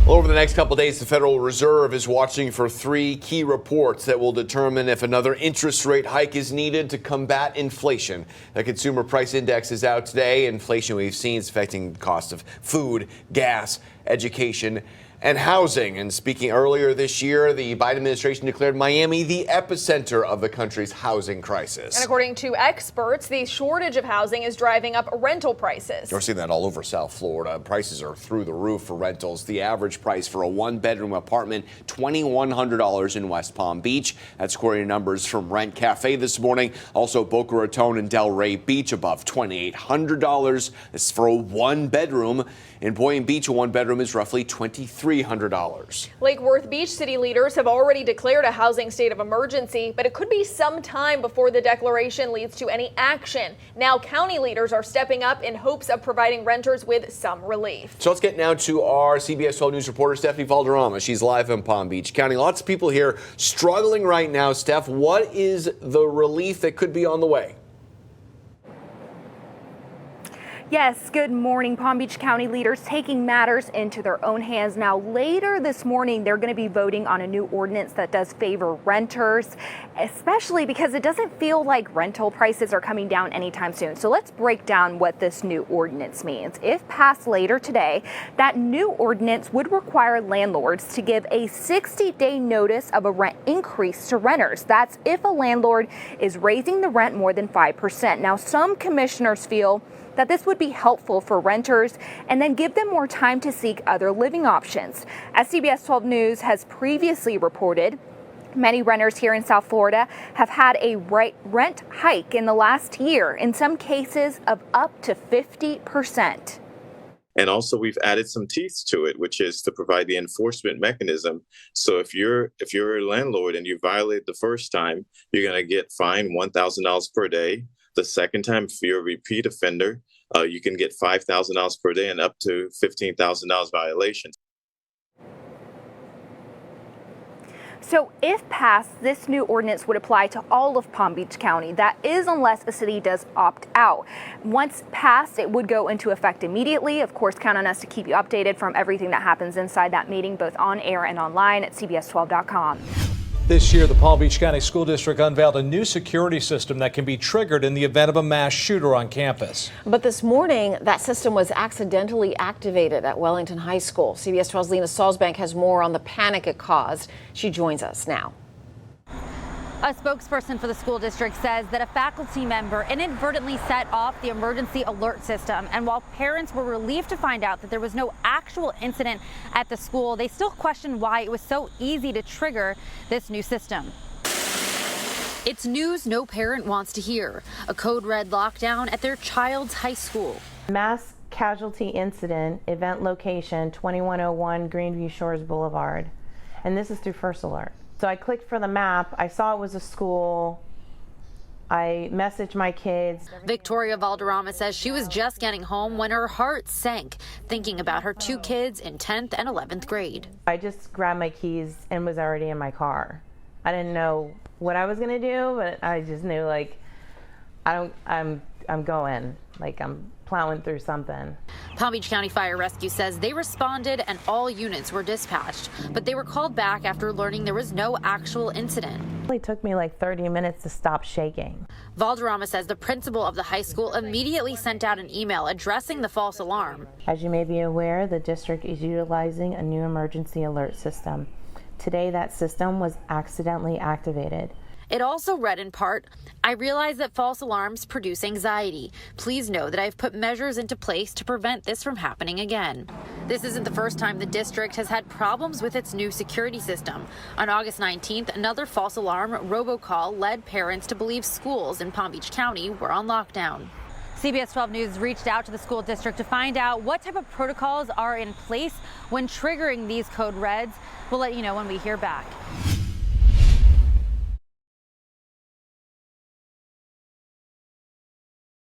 Well, over the next couple of days, the Federal Reserve is watching for three key reports that will determine if another interest rate hike is needed to combat inflation. The Consumer Price Index is out today. Inflation we've seen is affecting the cost of food, gas, education, and housing. And speaking earlier this year, the Biden administration declared Miami the epicenter of the country's housing crisis. And according to experts, the shortage of housing is driving up rental prices. We're seeing that all over South Florida. Prices are through the roof for rentals. The average price for a one-bedroom apartment, $2,100 in West Palm Beach. That's according to numbers from Rent Cafe this morning. Also, Boca Raton and Delray Beach above $2,800. This is for a one-bedroom. In Boynton Beach, a one-bedroom is roughly $2,300. Lake Worth Beach city leaders have already declared a housing state of emergency, but it could be some time before the declaration leads to any action. Now, county leaders are stepping up in hopes of providing renters with some relief. So let's get now to our CBS 12 News reporter, Stephanie Valderrama. She's live in Palm Beach County. Lots of people here struggling right now. Steph, what is the relief that could be on the way? Yes, good morning. Palm Beach County leaders taking matters into their own hands. Now, later this morning, they're going to be voting on a new ordinance that does favor renters, especially because it doesn't feel like rental prices are coming down anytime soon. So let's break down what this new ordinance means. If passed later today, that new ordinance would require landlords to give a 60-day notice of a rent increase to renters. That's if a landlord is raising the rent more than 5%. Now, some commissioners feel that this would be helpful for renters and then give them more time to seek other living options. As CBS 12 News has previously reported, many renters here in South Florida have had a rent hike in the last year, in some cases of up to 50%. And also we've added some teeth to it, which is to provide the enforcement mechanism. So if you're a landlord and you violate the first time, you're going to get fined $1,000 per day. The second time, if you're a repeat offender, you can get $5,000 per day and up to $15,000 violations. So if passed, this new ordinance would apply to all of Palm Beach County. That is, unless a city does opt out. Once passed, it would go into effect immediately. Of course, count on us to keep you updated from everything that happens inside that meeting, both on air and online at CBS12.com. This year, the Palm Beach County School District unveiled a new security system that can be triggered in the event of a mass shooter on campus. But this morning, that system was accidentally activated at Wellington High School. CBS 12's Lena Salzbank has more on the panic it caused. She joins us now. A spokesperson for the school district says that a faculty member inadvertently set off the emergency alert system. And while parents were relieved to find out that there was no actual incident at the school, they still question why it was so easy to trigger this new system. It's news no parent wants to hear. A code red lockdown at their child's high school. Mass casualty incident, event location 2101 Greenview Shores Boulevard. And this is through First Alert. So I clicked for the map, I saw it was a school, I messaged my kids. Victoria Valderrama says she was just getting home when her heart sank, thinking about her two kids in 10th and 11th grade. I just grabbed my keys and was already in my car. I didn't know what I was gonna do, but I just knew, like, I'm going, like I'm plowing through something. Palm Beach County Fire Rescue says they responded and all units were dispatched, but they were called back after learning there was no actual incident. It only took me like 30 minutes to stop shaking. Valderrama says the principal of the high school immediately sent out an email addressing the false alarm. As you may be aware, the district is utilizing a new emergency alert system. Today, that system was accidentally activated. It also read in part, I realize that false alarms produce anxiety. Please know that I've put measures into place to prevent this from happening again. This isn't the first time the district has had problems with its new security system. On August 19th, another false alarm robocall led parents to believe schools in Palm Beach County were on lockdown. CBS 12 News reached out to the school district to find out what type of protocols are in place when triggering these code reds. We'll let you know when we hear back.